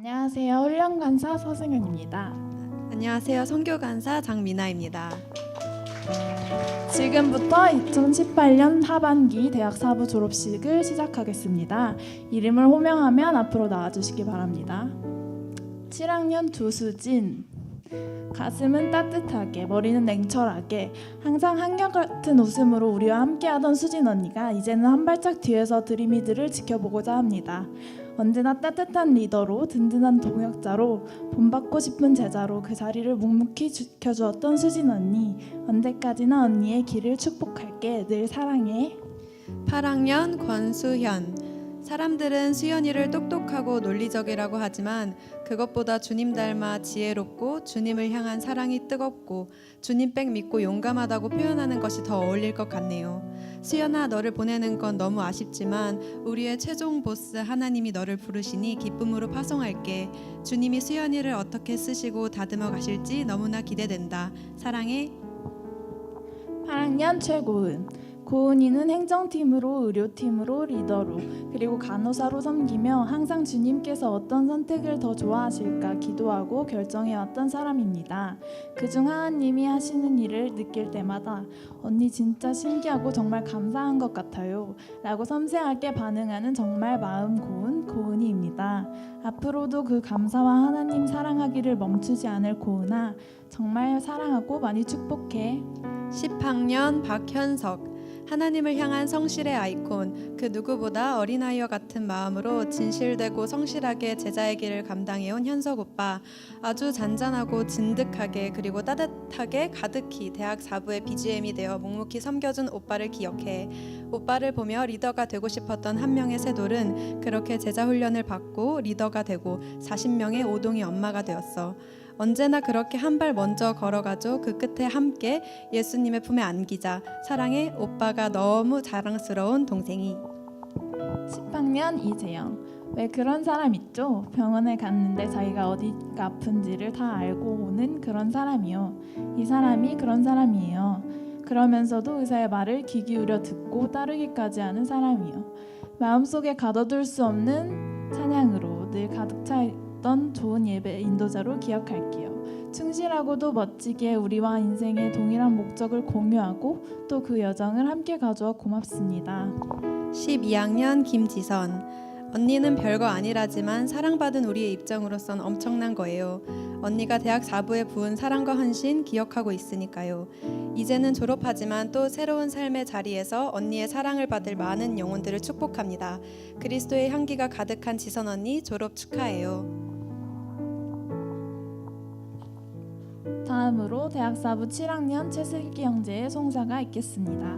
안녕하세요. 훈련간사 서승현입니다. 안녕하세요. 선교간사 장미나입니다. 지금부터 2018년 하반기 대학 사부 졸업식을 시작하겠습니다. 이름을 호명하면 앞으로 나와주시기 바랍니다. 7학년 두수진. 가슴은 따뜻하게, 머리는 냉철하게, 항상 한결같은 웃음으로 우리와 함께하던 수진 언니가 이제는 한 발짝 뒤에서 드림이들을 지켜보고자 합니다. 언제나 따뜻한 리더로, 든든한 동역자로, 본받고 싶은 제자로 그 자리를 묵묵히 지켜주었던 수진 언니. 언제까지나 언니의 길을 축복할게. 늘 사랑해. 8학년 권수현. 사람들은 수연이를 똑똑하고 논리적이라고 하지만 그것보다 주님 닮아 지혜롭고 주님을 향한 사랑이 뜨겁고 주님 백 믿고 용감하다고 표현하는 것이 더 어울릴 것 같네요. 수연아, 너를 보내는 건 너무 아쉽지만 우리의 최종 보스 하나님이 너를 부르시니 기쁨으로 파송할게. 주님이 수연이를 어떻게 쓰시고 다듬어 가실지 너무나 기대된다. 사랑해. 8학년 최고은. 고은이는 행정팀으로, 의료팀으로, 리더로, 그리고 간호사로 섬기며 항상 주님께서 어떤 선택을 더 좋아하실까 기도하고 결정해왔던 사람입니다. 그중 하나님이 하시는 일을 느낄 때마다 언니 진짜 신기하고 정말 감사한 것 같아요 라고 섬세하게 반응하는 정말 마음 고운 고은이입니다. 앞으로도 그 감사와 하나님 사랑하기를 멈추지 않을 고은아, 정말 사랑하고 많이 축복해. 10학년 박현석. 하나님을 향한 성실의 아이콘, 그 누구보다 어린아이와 같은 마음으로 진실되고 성실하게 제자의 길을 감당해온 현석 오빠. 아주 잔잔하고 진득하게 그리고 따뜻하게 가득히 대학 4부의 BGM이 되어 묵묵히 섬겨준 오빠를 기억해. 오빠를 보며 리더가 되고 싶었던 한 명의 새돌은 그렇게 제자 훈련을 받고 리더가 되고 40명의 오동이 엄마가 되었어. 언제나 그렇게 한 발 먼저 걸어가죠. 그 끝에 함께 예수님의 품에 안기자. 사랑해. 오빠가 너무 자랑스러운 동생이. 10학년 이재영. 왜 그런 사람 있죠? 병원에 갔는데 자기가 어디가 아픈지를 다 알고 오는 그런 사람이요. 이 사람이 그런 사람이에요. 그러면서도 의사의 말을 귀 기울여 듣고 따르기까지 하는 사람이요. 마음속에 가둬둘 수 없는 찬양으로 늘 가득 차 있던 좋은 예배 인도자로 기억할게요. 충실하고도 멋지게 우리와 인생의 동일한 목적을 공유하고 또 그 여정을 함께 가주어 고맙습니다. 12학년 김지선. 언니는 별거 아니라지만 사랑받은 우리의 입장으로선 엄청난 거예요. 언니가 대학 4부에 부은 사랑과 헌신 기억하고 있으니까요. 이제는 졸업하지만 또 새로운 삶의 자리에서 언니의 사랑을 받을 많은 영혼들을 축복합니다. 그리스도의 향기가 가득한 지선 언니 졸업 축하해요. 다음으로 대학 4부 7학년 최슬기 형제의 송사가 있겠습니다.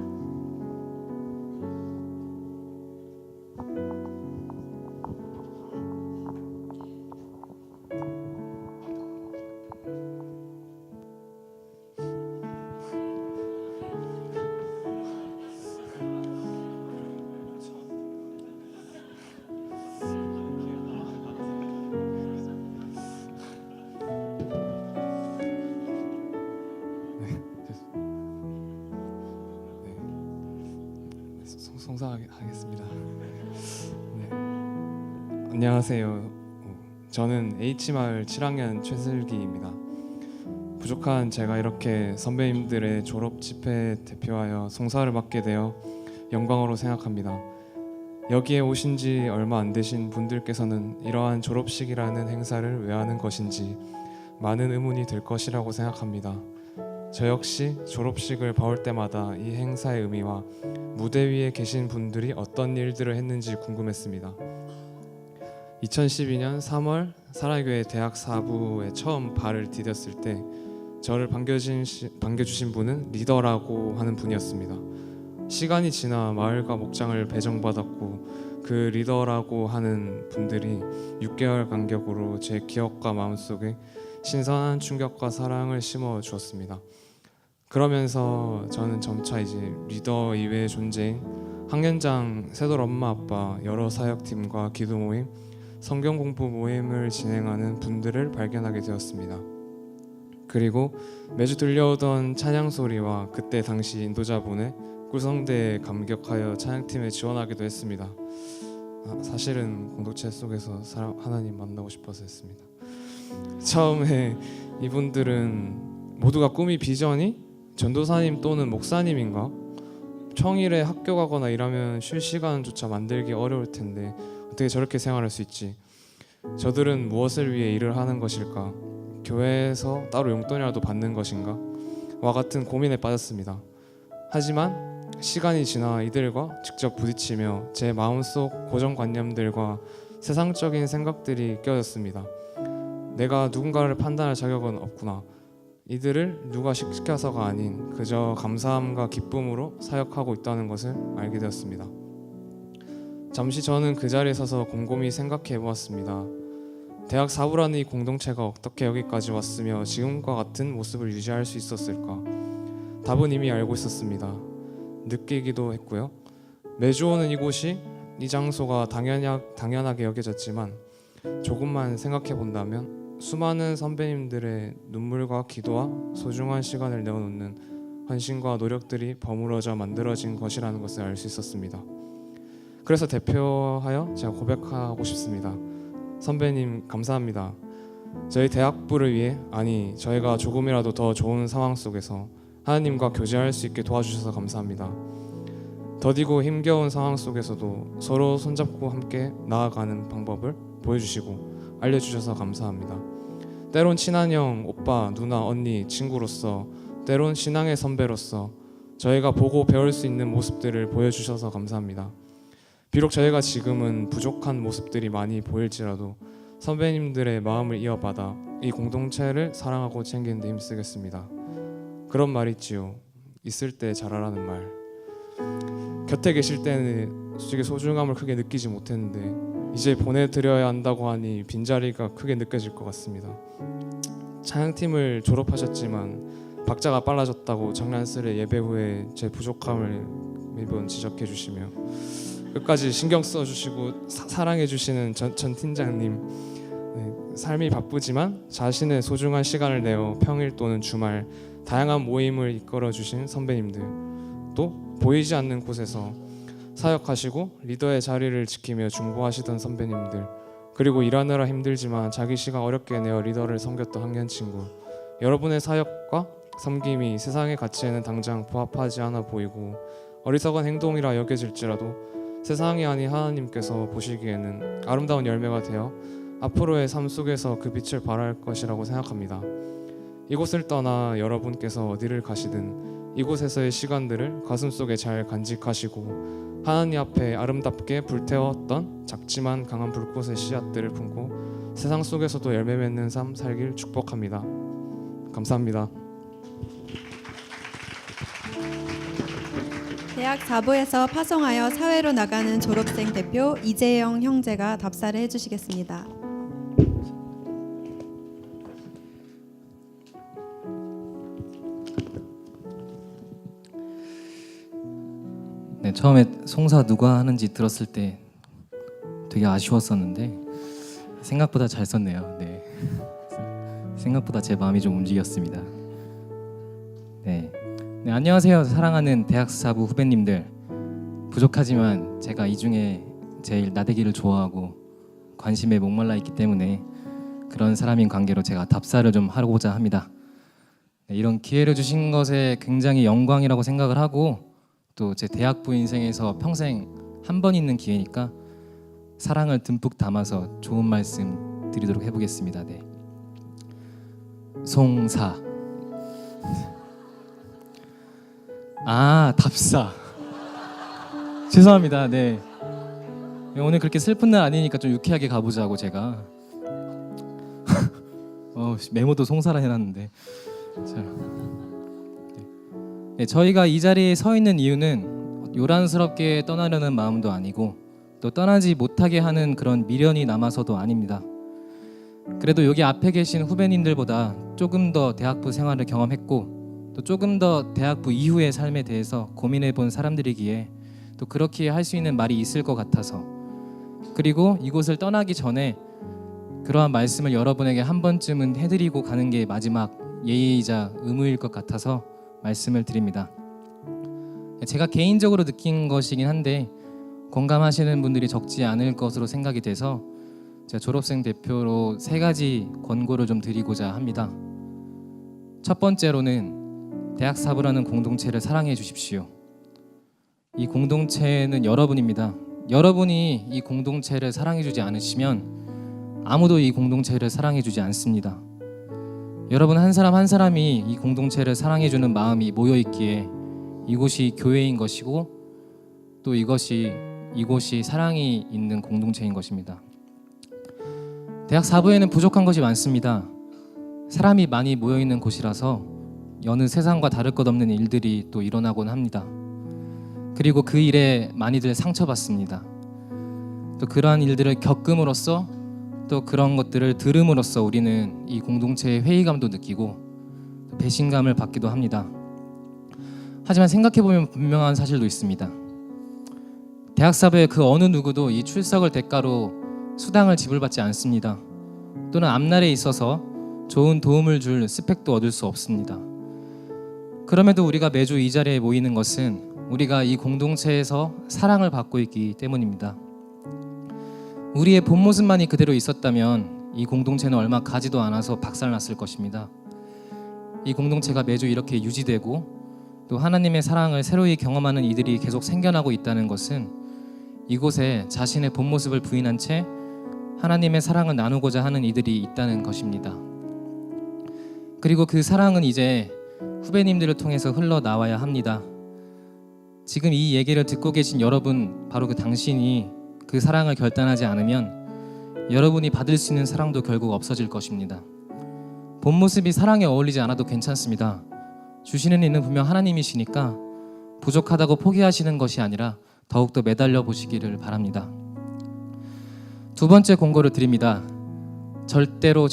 송사하겠습니다. 네. 안녕하세요. 저는 H마을 7학년 최슬기입니다. 부족한 제가 이렇게 선배님들의 졸업 집회 대표하여 송사를 맡게 되어 영광으로 생각합니다. 여기에 오신 지 얼마 안 되신 분들께서는 이러한 졸업식이라는 행사를 왜 하는 것인지 많은 의문이 들 것이라고 생각합니다. 저 역시 졸업식을 봐올 때마다 이 행사의 의미와 무대 위에 계신 분들이 어떤 일들을 했는지 궁금했습니다. 2012년 3월 사라교회 대학 4부에 처음 발을 디뎠을 때 저를 반겨주신 분은 리더라고 하는 분이었습니다. 시간이 지나 마을과 목장을 배정받았고 그 리더라고 하는 분들이 6개월 간격으로 제 기억과 마음속에 신선한 충격과 사랑을 심어 주었습니다. 그러면서 저는 점차 이제 리더 이외의 존재인 학년장 새돌 엄마 아빠 여러 사역팀과 기도 모임, 성경 공부 모임을 진행하는 분들을 발견하게 되었습니다. 그리고 매주 들려오던 찬양 소리와 그때 당시 인도자분의 꿀성대에 감격하여 찬양팀에 지원하기도 했습니다. 사실은 공동체 속에서 하나님 만나고 싶어서 했습니다. 처음에 이분들은 모두가 꿈이 비전이 전도사님 또는 목사님인가? 평일에 학교 가거나 일하면 쉴 시간조차 만들기 어려울 텐데 어떻게 저렇게 생활할 수 있지? 저들은 무엇을 위해 일을 하는 것일까? 교회에서 따로 용돈이라도 받는 것인가? 와 같은 고민에 빠졌습니다. 하지만 시간이 지나 이들과 직접 부딪히며 제 마음속 고정관념들과 세상적인 생각들이 껴졌습니다. 내가 누군가를 판단할 자격은 없구나. 이들을 누가 시켜서가 아닌 그저 감사함과 기쁨으로 사역하고 있다는 것을 알게 되었습니다. 잠시 저는 그 자리에 서서 곰곰이 생각해 보았습니다. 대학 사부라는 이 공동체가 어떻게 여기까지 왔으며 지금과 같은 모습을 유지할 수 있었을까? 답은 이미 알고 있었습니다. 느끼기도 했고요. 매주 오는 이곳이, 이 장소가 당연하게 여겨졌지만 조금만 생각해 본다면 수많은 선배님들의 눈물과 기도와 소중한 시간을 내어놓는 헌신과 노력들이 버무러져 만들어진 것이라는 것을 알 수 있었습니다. 그래서 대표하여 제가 고백하고 싶습니다. 선배님 감사합니다. 저희 대학부를 위해, 아니 저희가 조금이라도 더 좋은 상황 속에서 하나님과 교제할 수 있게 도와주셔서 감사합니다. 더디고 힘겨운 상황 속에서도 서로 손잡고 함께 나아가는 방법을 보여주시고 알려주셔서 감사합니다. 때론 친한 형, 오빠, 누나, 언니, 친구로서, 때론 신앙의 선배로서 저희가 보고 배울 수 있는 모습들을 보여주셔서 감사합니다. 비록 저희가 지금은 부족한 모습들이 많이 보일지라도 선배님들의 마음을 이어받아 이 공동체를 사랑하고 챙기는 데 힘쓰겠습니다. 그런 말 있지요. 있을 때 잘하라는 말. 곁에 계실 때는 솔직히 소중함을 크게 느끼지 못했는데 이제 보내드려야 한다고 하니 빈자리가 크게 느껴질 것 같습니다. 찬양팀을 졸업하셨지만 박자가 빨라졌다고 장난스레 예배 후에 제 부족함을 매번 지적해 주시며 끝까지 신경 써주시고 사랑해 주시는 전 팀장님, 삶이 바쁘지만 자신의 소중한 시간을 내어 평일 또는 주말 다양한 모임을 이끌어 주신 선배님들, 또 보이지 않는 곳에서 사역하시고 리더의 자리를 지키며 중보하시던 선배님들, 그리고 일하느라 힘들지만 자기 시간 어렵게 내어 리더를 섬겼던 학년 친구, 여러분의 사역과 섬김이 세상의 가치에는 당장 부합하지 않아 보이고 어리석은 행동이라 여겨질지라도 세상이 아닌 하나님께서 보시기에는 아름다운 열매가 되어 앞으로의 삶 속에서 그 빛을 발할 것이라고 생각합니다. 이곳을 떠나 여러분께서 어디를 가시든 이곳에서의 시간들을 가슴속에 잘 간직하시고 하나님 앞에 아름답게 불태웠던 작지만 강한 불꽃의 씨앗들을 품고 세상 속에서도 열매 맺는 삶 살길 축복합니다. 감사합니다. 대학 4부에서 파송하여 사회로 나가는 졸업생 대표 이재영 형제가 답사를 해주시겠습니다. 네, 처음에 송사 누가 하는지 들었을 때 되게 아쉬웠었는데 생각보다 잘 썼네요. 네, 생각보다 제 마음이 좀 움직였습니다. 네, 안녕하세요. 사랑하는 대학 사부 후배님들. 부족하지만 제가 이 중에 제일 나대기를 좋아하고 관심에 목말라 있기 때문에 그런 사람인 관계로 제가 답사를 좀 하고자 합니다. 네, 이런 기회를 주신 것에 굉장히 영광이라고 생각을 하고 또 제 대학부 인생에서 평생 한 번 있는 기회니까 사랑을 듬뿍 담아서 좋은 말씀 드리도록 해보겠습니다. 네. 송사. 답사. 죄송합니다. 네. 오늘 그렇게 슬픈 날 아니니까 좀 유쾌하게 가보자고 제가 메모도 송사라 해놨는데. 자. 네, 저희가 이 자리에 서 있는 이유는 요란스럽게 떠나려는 마음도 아니고 또 떠나지 못하게 하는 그런 미련이 남아서도 아닙니다. 그래도 여기 앞에 계신 후배님들보다 조금 더 대학부 생활을 경험했고 또 조금 더 대학부 이후의 삶에 대해서 고민해 본 사람들이기에 또 그렇게 할 수 있는 말이 있을 것 같아서, 그리고 이곳을 떠나기 전에 그러한 말씀을 여러분에게 한 번쯤은 해드리고 가는 게 마지막 예의이자 의무일 것 같아서 말씀을 드립니다. 제가 개인적으로 느낀 것이긴 한데 공감하시는 분들이 적지 않을 것으로 생각이 돼서 제가 졸업생 대표로 3가지 권고를 좀 드리고자 합니다. 첫 번째로는 대학 사부라는 공동체를 사랑해 주십시오. 이 공동체는 여러분입니다. 여러분이 이 공동체를 사랑해 주지 않으시면 아무도 이 공동체를 사랑해 주지 않습니다. 여러분 한 사람 한 사람이 이 공동체를 사랑해 주는 마음이 모여 있기에 이곳이 교회인 것이고 또 이곳이 사랑이 있는 공동체인 것입니다. 대학 사부에는 부족한 것이 많습니다. 사람이 많이 모여 있는 곳이라서 여느 세상과 다를 것 없는 일들이 또 일어나곤 합니다. 그리고 그 일에 많이들 상처받습니다. 또 그러한 일들을 겪음으로써 또 그런 것들을 들음으로써 우리는 이 공동체의 회의감도 느끼고 배신감을 받기도 합니다. 하지만 생각해보면 분명한 사실도 있습니다. 대학 사부의 그 어느 누구도 이 출석을 대가로 수당을 지불받지 않습니다. 또는 앞날에 있어서 좋은 도움을 줄 스펙도 얻을 수 없습니다. 그럼에도 우리가 매주 이 자리에 모이는 것은 우리가 이 공동체에서 사랑을 받고 있기 때문입니다. 우리의 본 모습만이 그대로 있었다면 이 공동체는 얼마 가지도 않아서 박살났을 것입니다. 이 공동체가 매주 이렇게 유지되고 또 하나님의 사랑을 새로이 경험하는 이들이 계속 생겨나고 있다는 것은 이곳에 자신의 본 모습을 부인한 채 하나님의 사랑을 나누고자 하는 이들이 있다는 것입니다. 그리고 그 사랑은 이제 후배님들을 통해서 흘러나와야 합니다. 지금 이 얘기를 듣고 계신 여러분, 바로 그 당신이 그 사랑을 결단하지 않으면 여러분이 받을 수 있는 사랑도 결국 없어질 것입니다. 본 모습이 사랑에 어울리지 않아도 괜찮습니다. 주시는 이는 분명 하나님이시니까 부족하다고 포기하시는 것이 아니라 더욱더 매달려 보시기를 바랍니다. 두 번째 공고를 드립니다. 절대로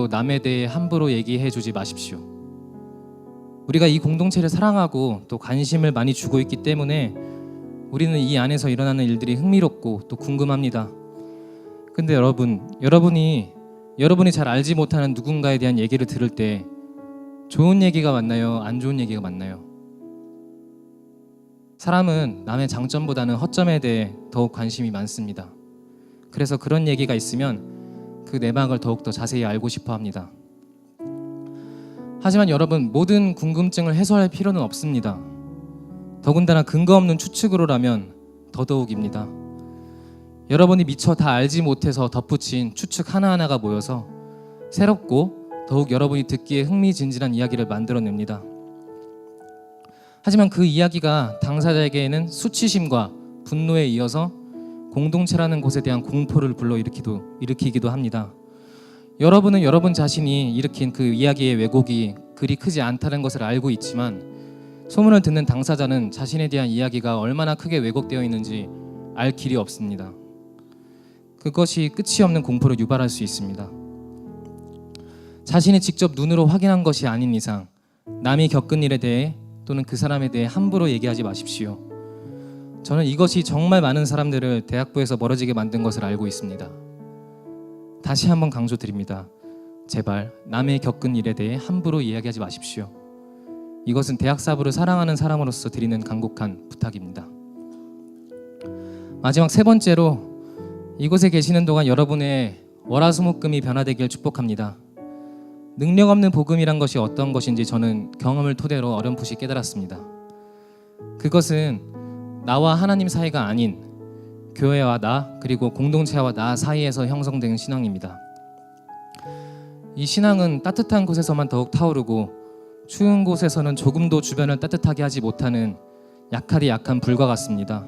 남에 대해 함부로 얘기해 주지 마십시오. 우리가 이 공동체를 사랑하고 또 관심을 많이 주고 있기 때문에 우리는 이 안에서 일어나는 일들이 흥미롭고 또 궁금합니다. 근데 여러분이 잘 알지 못하는 누군가에 대한 얘기를 들을 때 좋은 얘기가 맞나요? 안 좋은 얘기가 맞나요? 사람은 남의 장점보다는 허점에 대해 더욱 관심이 많습니다. 그래서 그런 얘기가 있으면 그 내막을 더욱더 자세히 알고 싶어 합니다. 하지만 여러분, 모든 궁금증을 해소할 필요는 없습니다. 더군다나 근거 없는 추측으로라면 더더욱입니다. 여러분이 미처 다 알지 못해서 덧붙인 추측 하나하나가 모여서 새롭고 더욱 여러분이 듣기에 흥미진진한 이야기를 만들어냅니다. 하지만 그 이야기가 당사자에게는 수치심과 분노에 이어서 공동체라는 곳에 대한 공포를 불러일으키기도 합니다. 여러분은 여러분 자신이 일으킨 그 이야기의 왜곡이 그리 크지 않다는 것을 알고 있지만 소문을 듣는 당사자는 자신에 대한 이야기가 얼마나 크게 왜곡되어 있는지 알 길이 없습니다. 그것이 끝이 없는 공포를 유발할 수 있습니다. 자신이 직접 눈으로 확인한 것이 아닌 이상 남이 겪은 일에 대해 또는 그 사람에 대해 함부로 얘기하지 마십시오. 저는 이것이 정말 많은 사람들을 대학부에서 멀어지게 만든 것을 알고 있습니다. 다시 한번 강조드립니다. 제발 남의 겪은 일에 대해 함부로 이야기하지 마십시오. 이것은 대학 사부를 사랑하는 사람으로서 드리는 간곡한 부탁입니다. 마지막 세 번째로, 이곳에 계시는 동안 여러분의 월화수목금이 변화되길 축복합니다. 능력 없는 복음이란 것이 어떤 것인지 저는 경험을 토대로 어렴풋이 깨달았습니다. 그것은 나와 하나님 사이가 아닌 교회와 나, 그리고 공동체와 나 사이에서 형성된 신앙입니다. 이 신앙은 따뜻한 곳에서만 더욱 타오르고 추운 곳에서는 조금도 주변을 따뜻하게 하지 못하는 약하디 약한 불과 같습니다.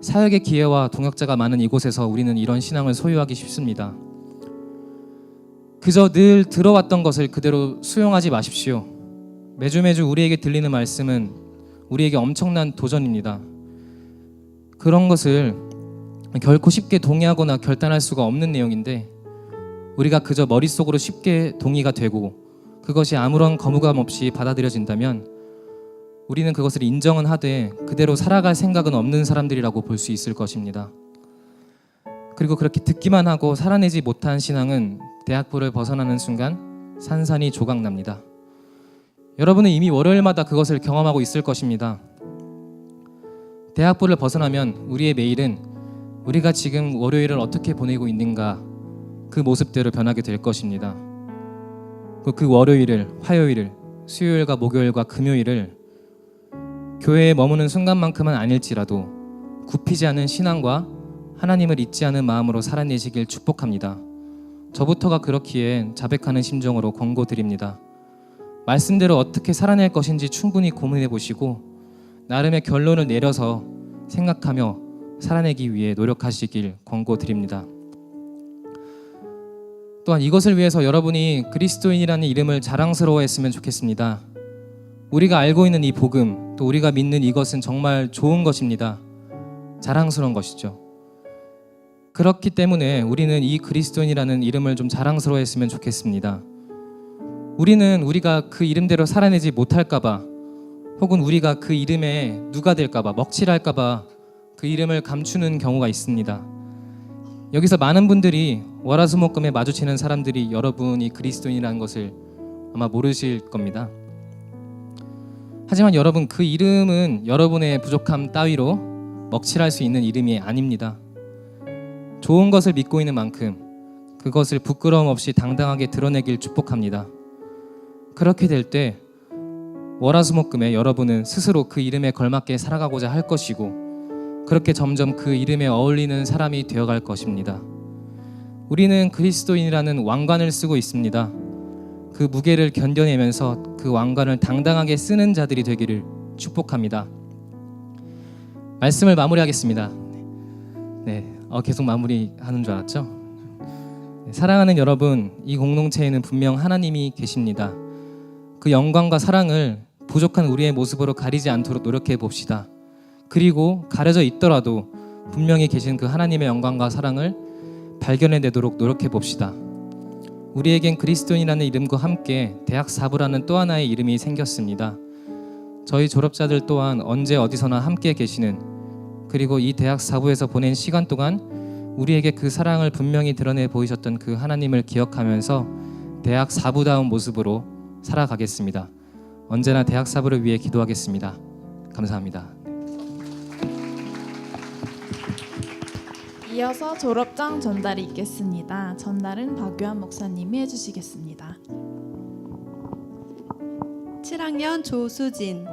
사역의 기회와 동역자가 많은 이곳에서 우리는 이런 신앙을 소유하기 쉽습니다. 그저 늘 들어왔던 것을 그대로 수용하지 마십시오. 매주 우리에게 들리는 말씀은 우리에게 엄청난 도전입니다. 그런 것을 결코 쉽게 동의하거나 결단할 수가 없는 내용인데 우리가 그저 머릿속으로 쉽게 동의가 되고 그것이 아무런 거부감 없이 받아들여진다면 우리는 그것을 인정은 하되 그대로 살아갈 생각은 없는 사람들이라고 볼 수 있을 것입니다. 그리고 그렇게 듣기만 하고 살아내지 못한 신앙은 대학부를 벗어나는 순간 산산이 조각납니다. 여러분은 이미 월요일마다 그것을 경험하고 있을 것입니다. 대학부를 벗어나면 우리의 매일은 우리가 지금 월요일을 어떻게 보내고 있는가 그 모습대로 변하게 될 것입니다. 그 월요일을, 화요일을, 수요일과 목요일과 금요일을 교회에 머무는 순간만큼은 아닐지라도 굽히지 않은 신앙과 하나님을 잊지 않은 마음으로 살아내시길 축복합니다. 저부터가 그렇기에 자백하는 심정으로 권고드립니다. 말씀대로 어떻게 살아낼 것인지 충분히 고민해 보시고 나름의 결론을 내려서 생각하며 살아내기 위해 노력하시길 권고드립니다. 또한 이것을 위해서 여러분이 그리스도인이라는 이름을 자랑스러워했으면 좋겠습니다. 우리가 알고 있는 이 복음, 또 우리가 믿는 이것은 정말 좋은 것입니다. 자랑스러운 것이죠. 그렇기 때문에 우리는 이 그리스도인이라는 이름을 좀 자랑스러워했으면 좋겠습니다. 우리는 우리가 그 이름대로 살아내지 못할까봐, 혹은 우리가 그 이름에 누가 될까봐, 먹칠할까봐 그 이름을 감추는 경우가 있습니다. 여기서 많은 분들이 월화수목금에 마주치는 사람들이 여러분이 그리스도인이라는 것을 아마 모르실 겁니다. 하지만 여러분, 그 이름은 여러분의 부족함 따위로 먹칠할 수 있는 이름이 아닙니다. 좋은 것을 믿고 있는 만큼 그것을 부끄러움 없이 당당하게 드러내길 축복합니다. 그렇게 될 때 월화수목금에 여러분은 스스로 그 이름에 걸맞게 살아가고자 할 것이고, 그렇게 점점 그 이름에 어울리는 사람이 되어갈 것입니다. 우리는 그리스도인이라는 왕관을 쓰고 있습니다. 그 무게를 견뎌내면서 그 왕관을 당당하게 쓰는 자들이 되기를 축복합니다. 말씀을 마무리하겠습니다. 계속 마무리하는 줄 알았죠? 사랑하는 여러분, 이 공동체에는 분명 하나님이 계십니다. 그 영광과 사랑을 부족한 우리의 모습으로 가리지 않도록 노력해 봅시다. 그리고 가려져 있더라도 분명히 계신 그 하나님의 영광과 사랑을 발견해내도록 노력해 봅시다. 우리에겐 그리스도인이라는 이름과 함께 대학 사부라는 또 하나의 이름이 생겼습니다. 저희 졸업자들 또한 언제 어디서나 함께 계시는, 그리고 이 대학 사부에서 보낸 시간 동안 우리에게 그 사랑을 분명히 드러내 보이셨던 그 하나님을 기억하면서 대학 사부다운 모습으로 살아가겠습니다. 언제나 대학 사부를 위해 기도하겠습니다. 감사합니다. 이어서 졸업장 전달이 있겠습니다. 전달은 박유한 목사님이 해주시겠습니다. 7학년 조수진.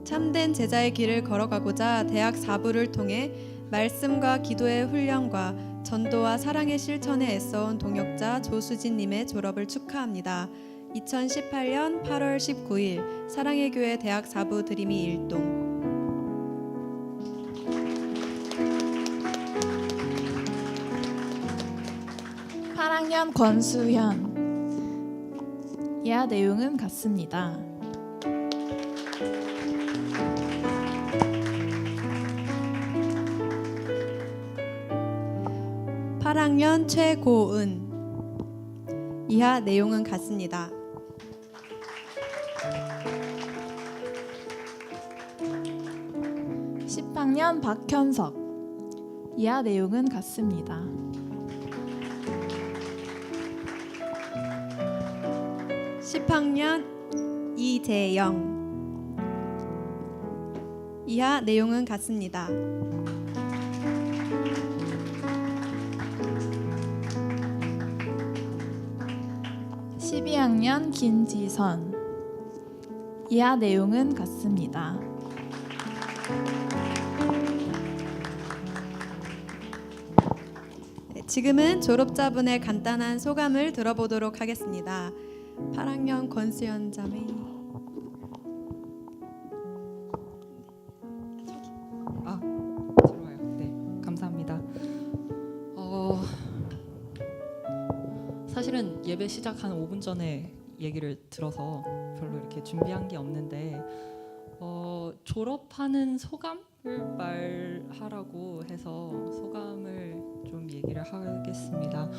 참된 제자의 길을 걸어가고자 대학 4부를 통해 말씀과 기도의 훈련과 전도와 사랑의 실천에 애써온 동역자 조수진님의 졸업을 축하합니다. 2018년 8월 19일 사랑의 교회 대학 4부 드림이 1동. (8학년) 권수현. 이하 내용은 같습니다. (8학년) 최고은. 이하 내용은 같습니다. (10학년) 박현석. 이하 내용은 같습니다. (10학년) 이재영. 이하 내용은 같습니다. (12학년) 김지선. 이하 내용은 같습니다. 지금은 졸업자분의 간단한 소감을 들어보도록 하겠습니다. 8학년 권수연 자매. 좋아요. 네, 감사합니다. 사실은 예배 시작 한 5분 전에 얘기를 들어서 별로 이렇게 준비한 게 없는데 졸업하는 소감을 말하라고 해서 소감을 좀 얘기를 하겠습니다.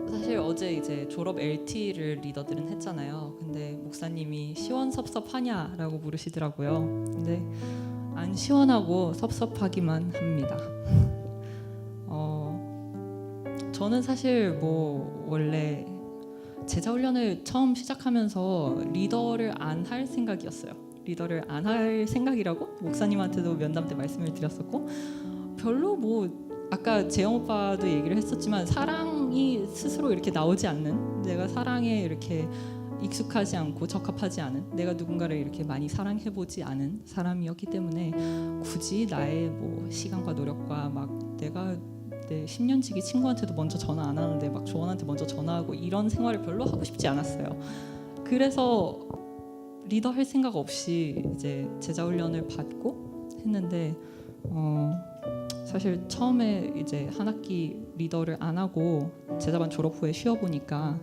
사실 어제 이제 졸업 LT를 리더들은 했잖아요. 근데 목사님이 시원섭섭하냐라고 물으시더라고요. 근데 안 시원하고 섭섭하기만 합니다. 저는 사실 뭐 원래 제자 훈련을 처음 시작하면서 리더를 안 할 생각이었어요. 리더를 안 할 생각이라고 목사님한테도 면담 때 말씀을 드렸었고, 별로 뭐 아까 재영 오빠도 얘기를 했었지만 사랑이 스스로 이렇게 나오지 않는, 내가 사랑에 이렇게 익숙하지 않고 적합하지 않은, 내가 누군가를 이렇게 많이 사랑해보지 않은 사람이었기 때문에 굳이 나의 뭐 시간과 노력과 막 내가 내 10년지기 친구한테도 먼저 전화 안 하는데 막 조원한테 먼저 전화하고 이런 생활을 별로 하고 싶지 않았어요. 그래서 리더 할 생각 없이 이제 제자 훈련을 받고 했는데 사실 처음에 이제 한 학기 리더를 안 하고 제자반 졸업 후에 쉬어보니까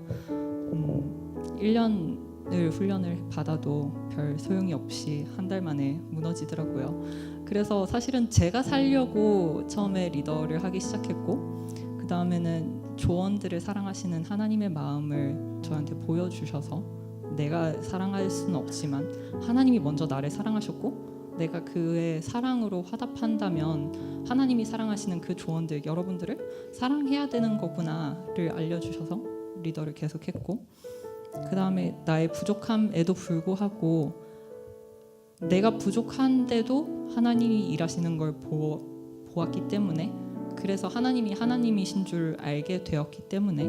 1년을 훈련을 받아도 별 소용이 없이 한 달 만에 무너지더라고요. 그래서 사실은 제가 살려고 처음에 리더를 하기 시작했고, 그 다음에는 조원들을 사랑하시는 하나님의 마음을 저한테 보여주셔서, 내가 사랑할 수는 없지만 하나님이 먼저 나를 사랑하셨고 내가 그의 사랑으로 화답한다면 하나님이 사랑하시는 그 조원들, 여러분들을 사랑해야 되는 거구나를 알려주셔서 리더를 계속했고, 그 다음에 나의 부족함에도 불구하고 내가 부족한데도 하나님이 일하시는 걸 보았기 때문에, 그래서 하나님이 하나님이신 줄 알게 되었기 때문에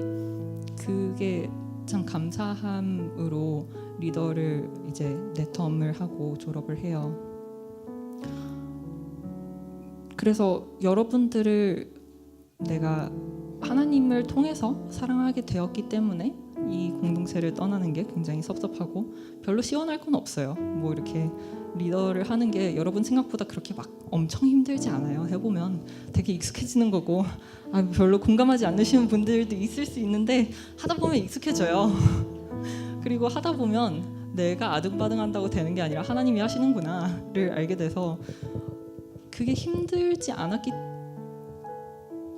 그게 참 감사함으로 리더를 이제 네 텀을 하고 졸업을 해요. 그래서 여러분들을 내가 하나님을 통해서 사랑하게 되었기 때문에 이 공동체를 떠나는 게 굉장히 섭섭하고 별로 시원할 건 없어요. 뭐 이렇게 리더를 하는 게 여러분 생각보다 그렇게 막 엄청 힘들지 않아요. 해보면 되게 익숙해지는 거고, 별로 공감하지 않으시는 분들도 있을 수 있는데 하다 보면 익숙해져요. 그리고 하다 보면 내가 아등바등한다고 되는 게 아니라 하나님이 하시는구나를 알게 돼서 그게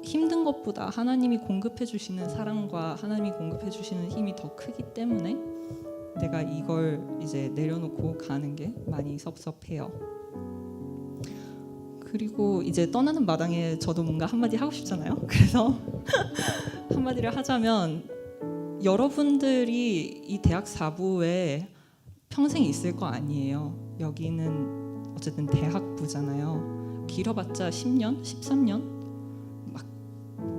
힘든 것보다 하나님이 공급해 주시는 사랑과 하나님이 공급해 주시는 힘이 더 크기 때문에 내가 이걸 이제 내려놓고 가는 게 많이 섭섭해요. 그리고 이제 떠나는 마당에 저도 뭔가 한마디 하고 싶잖아요. 그래서 한마디를 하자면, 여러분들이 이 대학 4부에 평생 있을 거 아니에요. 여기는 어쨌든 대학부잖아요. 길어봤자 10년, 13년?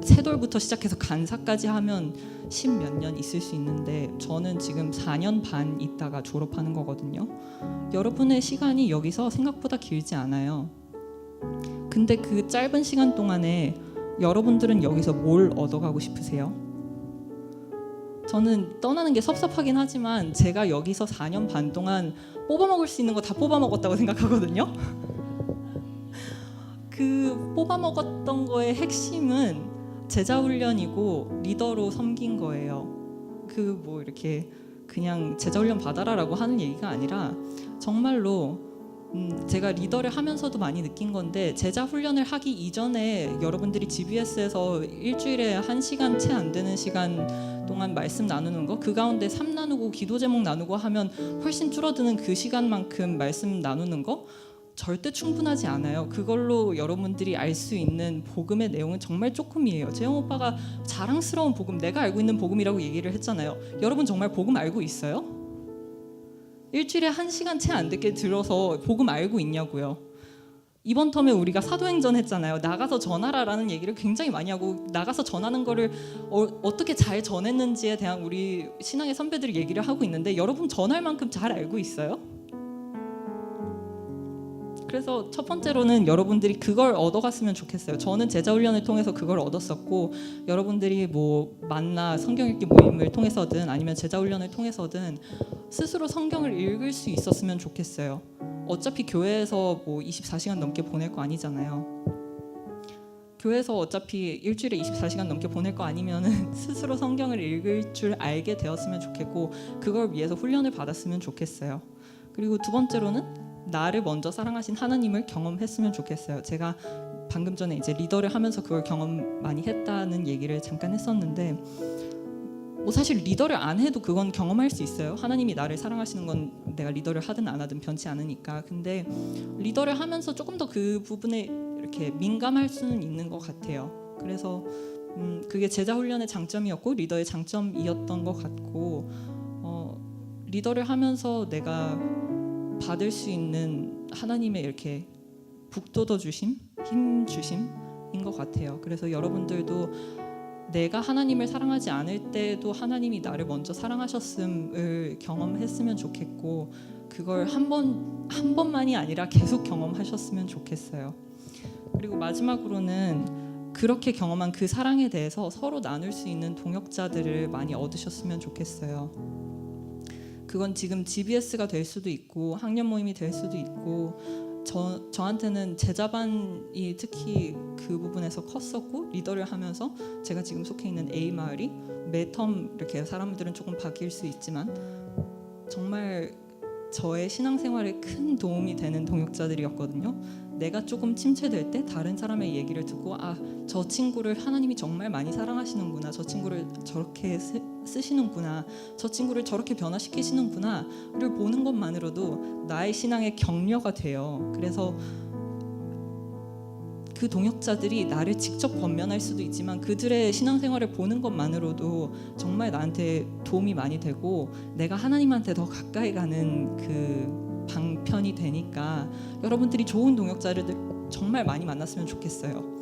새돌부터 시작해서 간사까지 하면 10몇 년 있을 수 있는데 저는 지금 4년 반 있다가 졸업하는 거거든요. 여러분의 시간이 여기서 생각보다 길지 않아요. 근데 그 짧은 시간 동안에 여러분들은 여기서 뭘 얻어가고 싶으세요? 저는 떠나는 게 섭섭하긴 하지만 제가 여기서 4년 반 동안 뽑아먹을 수 있는 거 다 뽑아먹었다고 생각하거든요. 그 뽑아먹었던 거의 핵심은 제자 훈련이고 리더로 섬긴 거예요. 그 뭐 이렇게 그냥 제자 훈련 받아라라고 하는 얘기가 아니라 정말로 제가 리더를 하면서도 많이 느낀 건데, 제자 훈련을 하기 이전에 여러분들이 GBS에서 일주일에 1시간 채 안 되는 시간 동안 말씀 나누는 거, 그 가운데 삶 나누고 기도 제목 나누고 하면 훨씬 줄어드는 그 시간만큼 말씀 나누는 거 절대 충분하지 않아요. 그걸로 여러분들이 알 수 있는 복음의 내용은 정말 조금이에요. 재영 오빠가 자랑스러운 복음, 내가 알고 있는 복음이라고 얘기를 했잖아요. 여러분 정말 복음 알고 있어요? 일주일에 1시간 채 안 되게 들어서 복음 알고 있냐고요. 이번 텀에 우리가 사도행전 했잖아요. 나가서 전하라라는 얘기를 굉장히 많이 하고, 나가서 전하는 거를 어떻게 잘 전했는지에 대한 우리 신앙의 선배들이 얘기를 하고 있는데, 여러분 전할 만큼 잘 알고 있어요? 그래서 첫 번째로는 여러분들이 그걸 얻어갔으면 좋겠어요. 저는 제자 훈련을 통해서 그걸 얻었었고, 여러분들이 뭐 만나 성경 읽기 모임을 통해서든 아니면 제자 훈련을 통해서든 스스로 성경을 읽을 수 있었으면 좋겠어요. 어차피 교회에서 뭐 24시간 넘게 보낼 거 아니잖아요. 교회에서 어차피 일주일에 24시간 넘게 보낼 거 아니면은 스스로 성경을 읽을 줄 알게 되었으면 좋겠고, 그걸 위해서 훈련을 받았으면 좋겠어요. 그리고 두 번째로는 나를 먼저 사랑하신 하나님을 경험했으면 좋겠어요. 제가 방금 전에 이제 리더를 하면서 그걸 경험 많이 했다는 얘기를 잠깐 했었는데, 뭐 사실 리더를 안 해도 그건 경험할 수 있어요. 하나님이 나를 사랑하시는 건 내가 리더를 하든 안 하든 변치 않으니까. 근데 리더를 하면서 조금 더 그 부분에 이렇게 민감할 수는 있는 것 같아요. 그래서 그게 제자 훈련의 장점이었고 리더의 장점이었던 것 같고, 리더를 하면서 내가 받을 수 있는 하나님의 이렇게 북돋워 주심, 힘 주심인 것 같아요. 그래서 여러분들도 내가 하나님을 사랑하지 않을 때도 하나님이 나를 먼저 사랑하셨음을 경험했으면 좋겠고, 그걸 한 번만이 아니라 계속 경험하셨으면 좋겠어요. 그리고 마지막으로는 그렇게 경험한 그 사랑에 대해서 서로 나눌 수 있는 동역자들을 많이 얻으셨으면 좋겠어요. 그건 지금 GBS가 될 수도 있고 학년 모임이 될 수도 있고, 저한테는 제자반이 특히 그 부분에서 컸었고, 리더를 하면서 제가 지금 속해 있는 A 마을이 매텀 이렇게 사람들은 조금 바뀔 수 있지만 정말 저의 신앙생활에 큰 도움이 되는 동역자들이었거든요. 내가 조금 침체될 때 다른 사람의 얘기를 듣고, 저 친구를 하나님이 정말 많이 사랑하시는구나, 저 친구를 저렇게 쓰시는구나, 저 친구를 저렇게 변화시키시는구나를 보는 것만으로도 나의 신앙의 격려가 돼요. 그래서 그 동역자들이 나를 직접 권면할 수도 있지만 그들의 신앙생활을 보는 것만으로도 정말 나한테 도움이 많이 되고 내가 하나님한테 더 가까이 가는 그 방편이 되니까 여러분들이 좋은 동역자를 정말 많이 만났으면 좋겠어요.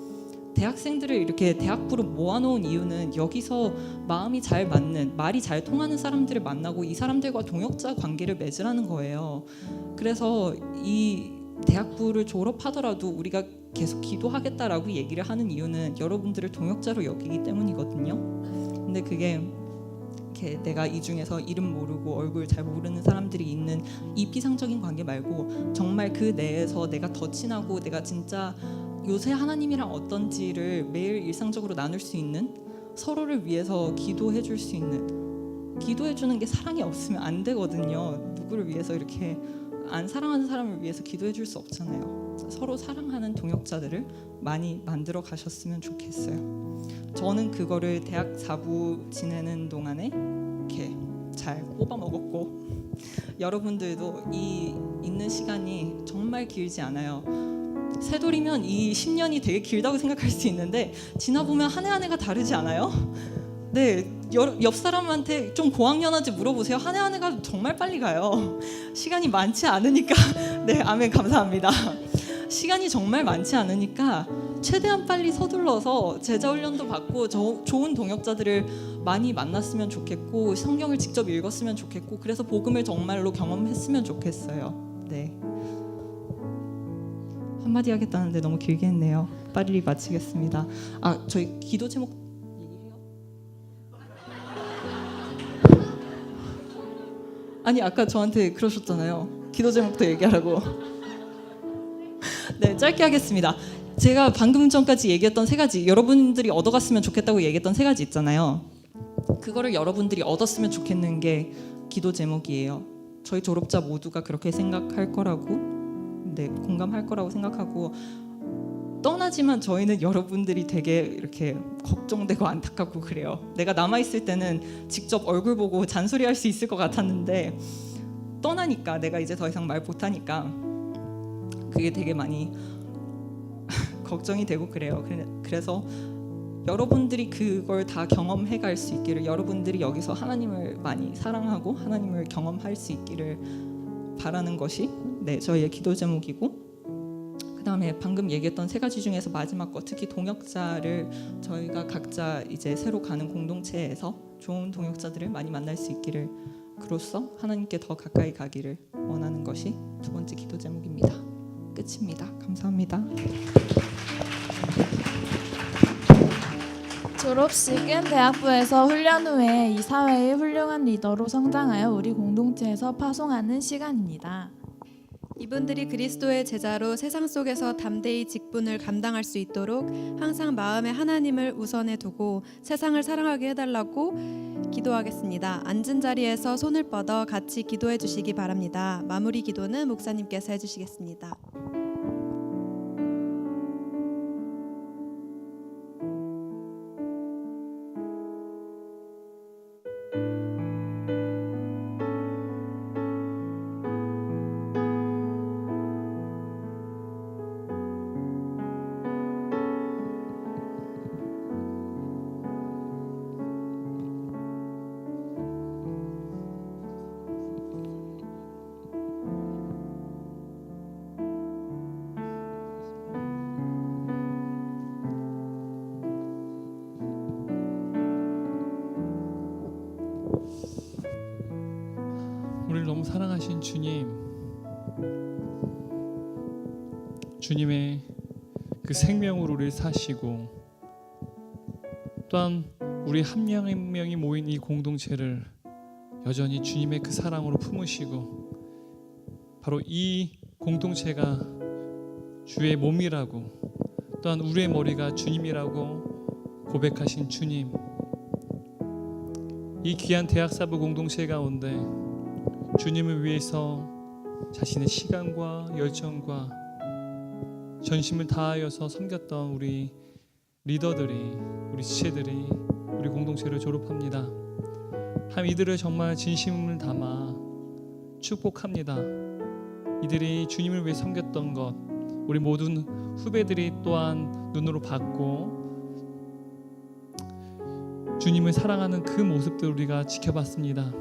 대학생들을 이렇게 대학부로 모아놓은 이유는 여기서 마음이 잘 맞는, 말이 잘 통하는 사람들을 만나고 이 사람들과 동역자 관계를 맺으라는 거예요. 그래서 이 대학부를 졸업하더라도 우리가 계속 기도하겠다라고 얘기를 하는 이유는 여러분들을 동역자로 여기기 때문이거든요. 근데 그게 이렇게 내가 이 중에서 이름 모르고 얼굴 잘 모르는 사람들이 있는 이 피상적인 관계 말고 정말 그 내에서 내가 더 친하고 내가 진짜 요새 하나님이랑 어떤지를 매일 일상적으로 나눌 수 있는, 서로를 위해서 기도해 줄 수 있는, 기도해 주는 게 사랑이 없으면 안 되거든요. 누구를 위해서 이렇게 안 사랑하는 사람을 위해서 기도해 줄 수 없잖아요. 서로 사랑하는 동역자들을 많이 만들어 가셨으면 좋겠어요. 저는 그거를 대학 4부 지내는 동안에 이렇게 잘 뽑아 먹었고, 여러분들도 이 있는 시간이 정말 길지 않아요. 새돌이면 이 10년이 되게 길다고 생각할 수 있는데 지나보면 한 해 한 해가 다르지 않아요? 네, 옆 사람한테 좀 고학년한지 물어보세요. 한 해 한 해가 정말 빨리 가요. 시간이 많지 않으니까. 네, 아멘, 감사합니다. 시간이 정말 많지 않으니까 최대한 빨리 서둘러서 제자 훈련도 받고 좋은 동역자들을 많이 만났으면 좋겠고, 성경을 직접 읽었으면 좋겠고, 그래서 복음을 정말로 경험했으면 좋겠어요. 네. 한마디 하겠다는데 너무 길게 했네요. 빨리 마치겠습니다. 저희 기도 제목 얘기해요? 아니, 아까 저한테 그러셨잖아요. 기도 제목도 얘기하라고. 네, 짧게 하겠습니다. 제가 방금 전까지 얘기했던 3가지, 여러분들이 얻어갔으면 좋겠다고 얘기했던 3가지 있잖아요. 그거를 여러분들이 얻었으면 좋겠는 게 기도 제목이에요. 저희 졸업자 모두가 그렇게 생각할 거라고, 네, 공감할 거라고 생각하고, 떠나지만 저희는 여러분들이 되게 이렇게 걱정되고 안타깝고 그래요. 내가 남아있을 때는 직접 얼굴 보고 잔소리할 수 있을 것 같았는데 떠나니까, 내가 이제 더 이상 말 못하니까 그게 되게 많이 걱정이 되고 그래요. 그래서 여러분들이 그걸 다 경험해 갈 수 있기를, 여러분들이 여기서 하나님을 많이 사랑하고 하나님을 경험할 수 있기를 바라는 것이 저희의 기도 제목이고, 그 다음에 방금 얘기했던 3가지 중에서 마지막 거, 특히 동역자를 저희가 각자 이제 새로 가는 공동체에서 좋은 동역자들을 많이 만날 수 있기를, 그로써 하나님께 더 가까이 가기를 원하는 것이 2번째 기도 제목입니다. 끝입니다. 감사합니다. 졸업식은 대학부에서 훈련 후에 이 사회의 훌륭한 리더로 성장하여 우리 공동체에서 파송하는 시간입니다. 이분들이 그리스도의 제자로 세상 속에서 담대히 직분을 감당할 수 있도록 항상 마음에 하나님을 우선에 두고 세상을 사랑하게 해달라고 기도하겠습니다. 앉은 자리에서 손을 뻗어 같이 기도해 주시기 바랍니다. 마무리 기도는 목사님께서 해주시겠습니다. 사랑하신 주님, 주님의 그 생명으로 우리를 사시고 또한 우리 한 명 한 명이 모인 이 공동체를 여전히 주님의 그 사랑으로 품으시고 바로 이 공동체가 주의 몸이라고 또한 우리의 머리가 주님이라고 고백하신 주님, 이 귀한 대학사부 공동체 가운데 주님을 위해서 자신의 시간과 열정과 전심을 다하여서 섬겼던 우리 리더들이, 우리 지체들이 우리 공동체를 졸업합니다. 하나님, 이들을 정말 진심을 담아 축복합니다. 이들이 주님을 위해 섬겼던 것, 우리 모든 후배들이 또한 눈으로 봤고 주님을 사랑하는 그 모습들 우리가 지켜봤습니다.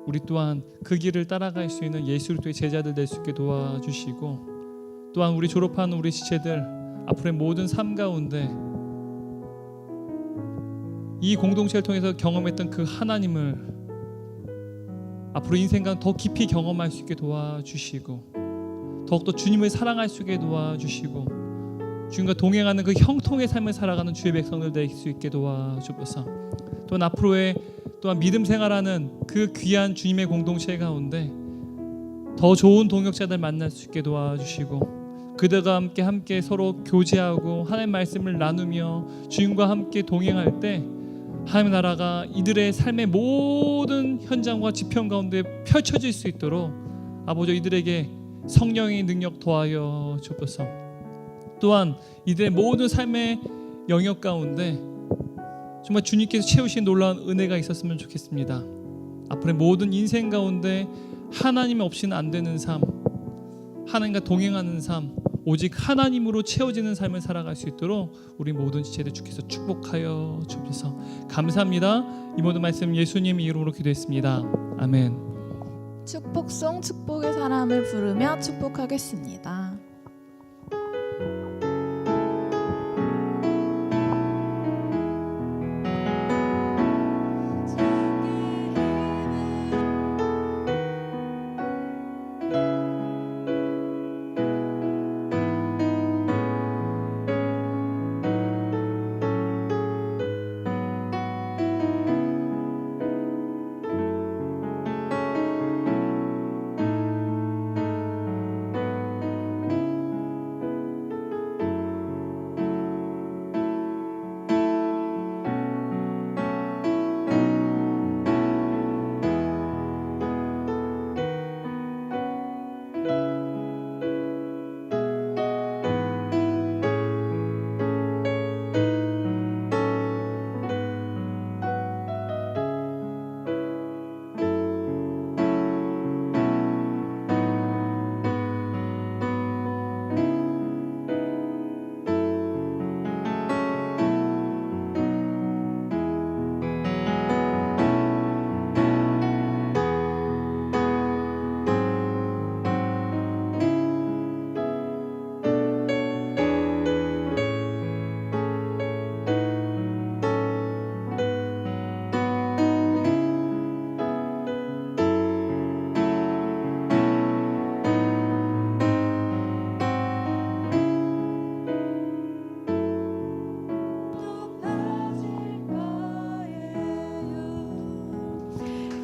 우리 또한 그 길을 따라갈 수 있는 예수 그리스도의 제자들 될 수 있게 도와주시고, 또한 우리 졸업한 우리 지체들 앞으로의 모든 삶 가운데 이 공동체를 통해서 경험했던 그 하나님을 앞으로 인생과 더 깊이 경험할 수 있게 도와주시고, 더욱더 주님을 사랑할 수 있게 도와주시고, 주님과 동행하는 그 형통의 삶을 살아가는 주의 백성들 될 수 있게 도와주셔서, 또한 앞으로의 또한 믿음 생활하는 그 귀한 주님의 공동체 가운데 더 좋은 동역자들 만날 수 있게 도와주시고, 그들과 함께 서로 교제하고 하나님의 말씀을 나누며 주님과 함께 동행할 때 하나님의 나라가 이들의 삶의 모든 현장과 지평 가운데 펼쳐질 수 있도록 아버지 이들에게 성령의 능력 더하여 주옵소서. 또한 이들의 모든 삶의 영역 가운데 정말 주님께서 채우신 놀라운 은혜가 있었으면 좋겠습니다. 앞으로의 모든 인생 가운데 하나님 없이는 안 되는 삶, 하나님과 동행하는 삶, 오직 하나님으로 채워지는 삶을 살아갈 수 있도록 우리 모든 지체들 주께서 축복하여 주옵소서. 감사합니다. 이 모든 말씀 예수님 이름으로 기도했습니다. 아멘. 축복송 축복의 사람을 부르며 축복하겠습니다.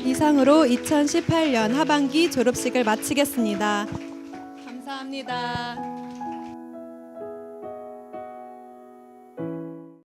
이상으로 2018년 하반기 졸업식을 마치겠습니다. 감사합니다.